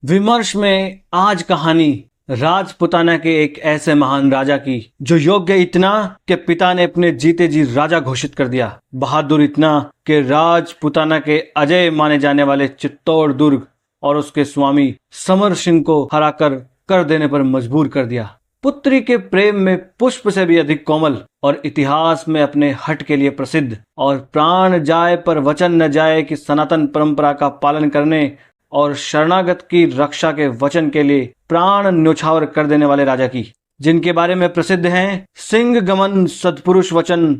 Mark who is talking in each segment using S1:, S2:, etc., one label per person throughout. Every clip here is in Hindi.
S1: विमर्श में आज कहानी राजपुताना के एक ऐसे महान राजा की जो योग्य इतना कि पिता ने अपने जीते जी राजा घोषित कर दिया, बहादुर इतना कि राजपुताना के अजय माने जाने वाले चित्तौड़ दुर्ग और उसके स्वामी समर सिंह को हराकर कर देने पर मजबूर कर दिया। पुत्री के प्रेम में पुष्प से भी अधिक कोमल और इतिहास में अपने हट के लिए प्रसिद्ध और प्राण जाए पर वचन न जाए कि सनातन परंपरा का पालन करने और शरणागत की रक्षा के वचन के लिए प्राण न्योछावर कर देने वाले राजा की, जिनके बारे में प्रसिद्ध हैं सिंह गमन सत्पुरुष वचन,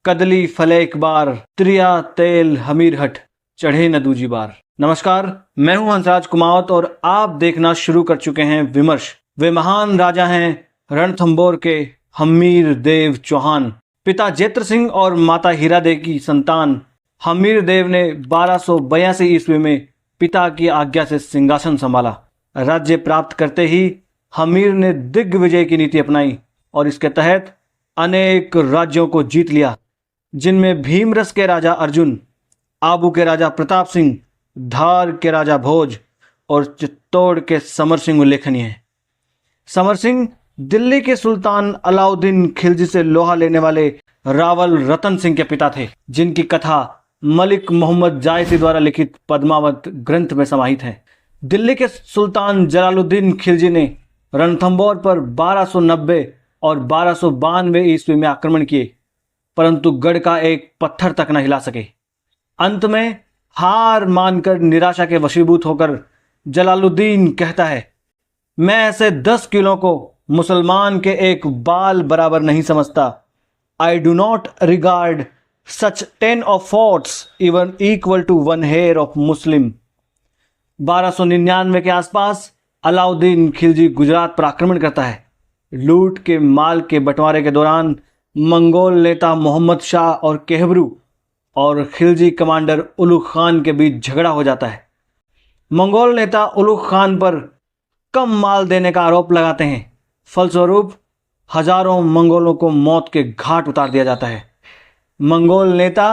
S1: कदली फले एक बार, त्रिया तेल हमीर हट, चढ़े न दूजी बार। नमस्कार, मैं हूं हंसराज कुमावत और आप देखना शुरू कर चुके हैं विमर्श। वे महान राजा हैं रणथंभौर के हमीर देव चौहान। पिता जेत्र सिंह और माता हीरा देव की संतान हमीर देव ने 1282 ईस्वी में पिता की आज्ञा से सिंहासन संभाला। राज्य प्राप्त करते ही हमीर ने दिग्विजय की नीति अपनाई और इसके तहत अनेक राज्यों को जीत लिया, जिनमें भीमरस के राजा अर्जुन, आबू के राजा प्रताप सिंह, धार के राजा भोज और चित्तौड़ के समर सिंह उल्लेखनीय हैं। समर सिंह दिल्ली के सुल्तान अलाउद्दीन खिलजी से लोहा लेने वाले रावल रतन सिंह के पिता थे, जिनकी कथा मलिक मोहम्मद जायसी द्वारा लिखित पद्मावत ग्रंथ में समाहित है। दिल्ली के सुल्तान जलालुद्दीन खिलजी ने रणथंभौर पर 1290 और 1292 ईस्वी में आक्रमण किए, परंतु गढ़ का एक पत्थर तक न हिला सके। अंत में हार मानकर निराशा के वशीभूत होकर जलालुद्दीन कहता है, मैं ऐसे 10 किलों को मुसलमान के एक बाल बराबर नहीं समझता। I do not regard such 10 of forts even equal to one hair of Muslim। 1299 के आसपास अलाउद्दीन खिलजी गुजरात पर आक्रमण करता है। लूट के माल के बंटवारे के दौरान मंगोल नेता मोहम्मद शाह और केहबरू और खिलजी कमांडर उलुग खान के बीच झगड़ा हो जाता है। मंगोल नेता उलुग खान पर कम माल देने का आरोप लगाते हैं। फलस्वरूप हजारों मंगोलों को मौत के घाट उतार दिया जाता है। मंगोल नेता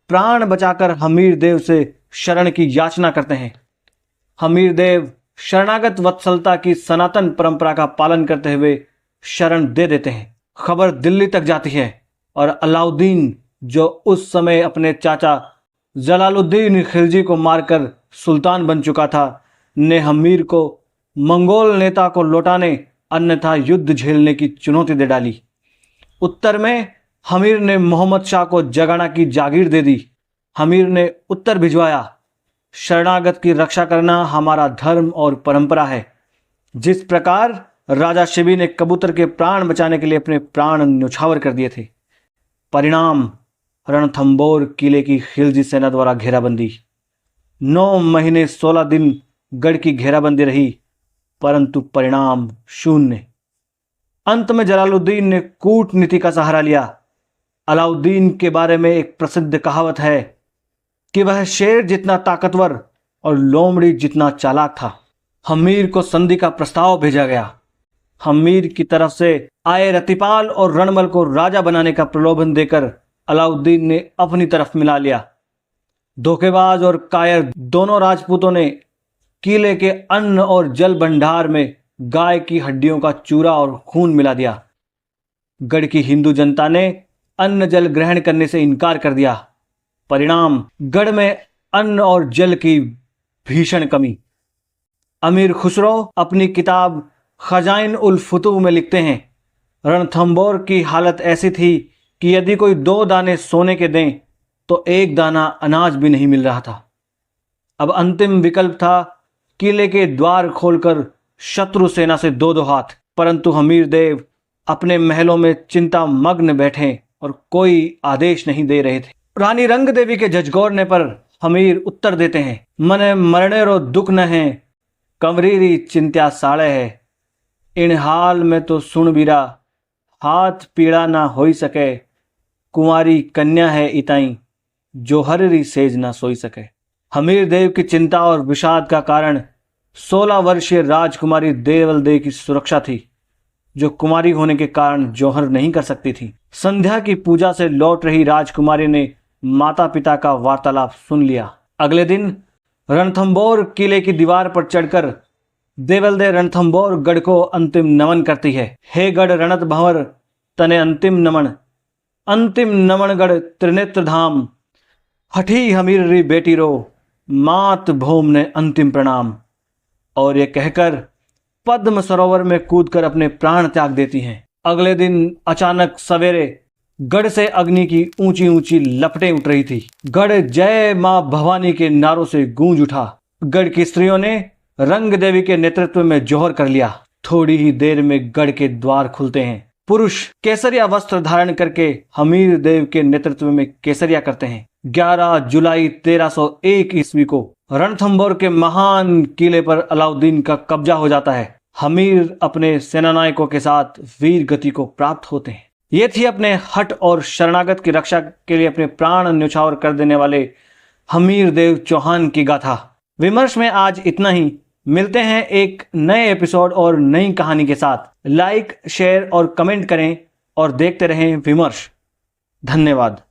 S1: प्राण बचाकर हमीर देव से शरण की याचना करते हैं। हमीर देव शरणागत वत्सलता की सनातन परंपरा का पालन करते हुए शरण दे देते हैं। खबर दिल्ली तक जाती है और अलाउद्दीन, जो उस समय अपने चाचा जलालुद्दीन खिलजी को मारकर सुल्तान बन चुका था, ने हमीर को मंगोल नेता को लौटाने अन्यथा युद्ध झेलने की चुनौती दे डाली। उत्तर में हमीर ने मोहम्मद शाह को जगाना की जागीर दे दी। हमीर ने उत्तर भिजवाया, शरणागत की रक्षा करना हमारा धर्म और परंपरा है। जिस प्रकार राजा शिबी ने कबूतर के प्राण बचाने के लिए अपने प्राण न्योछावर कर दिए थे। परिणाम रणथंभौर किले की खिलजी सेना द्वारा घेराबंदी। 9 महीने 16 दिन गढ़ की घेराबंदी रही, परंतु परिणाम शून्य। अंत में जलालुद्दीन ने कूटनीति का सहारा लिया। अलाउद्दीन के बारे में एक प्रसिद्ध कहावत है कि वह शेर जितना ताकतवर और लोमड़ी जितना चालाक था। हमीर को संधि का प्रस्ताव भेजा गया। हमीर की तरफ से आए रतिपाल और रणमल को राजा बनाने का प्रलोभन देकर अलाउद्दीन ने अपनी तरफ मिला लिया। धोखेबाज और कायर दोनों राजपूतों ने किले के अन्न और जल भंडार में गाय की हड्डियों का चूरा और खून मिला दिया। गढ़ की हिंदू जनता ने अन्न जल ग्रहण करने से इनकार कर दिया। परिणाम गढ़ में अन्न और जल की भीषण कमी। अमीर खुसरो अपनी किताब खजाइन उल फुतूह में लिखते हैं, रणथंभौर की हालत ऐसी थी कि यदि कोई 2 दाने सोने के दें तो 1 दाना अनाज भी नहीं मिल रहा था। अब अंतिम विकल्प था किले के द्वार खोलकर शत्रु सेना से 2-2 हाथ, परंतु हमीर देव अपने महलों में चिंता मग्न बैठे और कोई आदेश नहीं दे रहे थे। रानी रंग देवी के जजगौरने पर हमीर उत्तर देते हैं, मने मरने रो दुख न है, कंवरीरी चिंत्या साड़े है। इन हाल में तो सुन बीरा, हाथ पीड़ा ना होई सके, कुंवारी कन्या है इताई, जो हररी सेज ना सोई सके। हमीर देव की चिंता और विषाद का कारण 16 वर्षीय राजकुमारी देवल देव की सुरक्षा थी, जो कुमारी होने के कारण जौहर नहीं कर सकती थी। संध्या की पूजा से लौट रही राजकुमारी ने माता पिता का वार्तालाप सुन लिया। अगले दिन रणथंभौर किले की दीवार पर चढ़कर देवल दे रणथंबोर गढ़ को अंतिम नमन करती है। हे गढ़ रणत भंवर तने अंतिम नमन गढ़ त्रिनेत्र धाम। हठी हमीर री बेटी रो मात भूम ने अंतिम प्रणाम। और ये कहकर पद्म सरोवर में कूदकर अपने प्राण त्याग देती हैं। अगले दिन अचानक सवेरे गढ़ से अग्नि की ऊंची ऊंची लपटें उठ रही थी। गढ़ जय मां भवानी के नारों से गूंज उठा। गढ़ की स्त्रियों ने रंग देवी के नेतृत्व में जोहर कर लिया। थोड़ी ही देर में गढ़ के द्वार खुलते हैं। पुरुष केसरिया वस्त्र धारण करके हमीर देव के नेतृत्व में केसरिया करते हैं। 11 जुलाई 1301 ईस्वी को रणथंभौर के महान किले पर अलाउद्दीन का कब्जा हो जाता है। हमीर अपने सेनानायकों के साथ वीर गति को प्राप्त होते हैं। ये थी अपने हट और शरणागत की रक्षा के लिए अपने प्राण न्यौछावर कर देने वाले हमीर देव चौहान की गाथा। विमर्श में आज इतना ही। मिलते हैं एक नए एपिसोड और नई कहानी के साथ। लाइक, शेयर और कमेंट करें और देखते रहें विमर्श। धन्यवाद।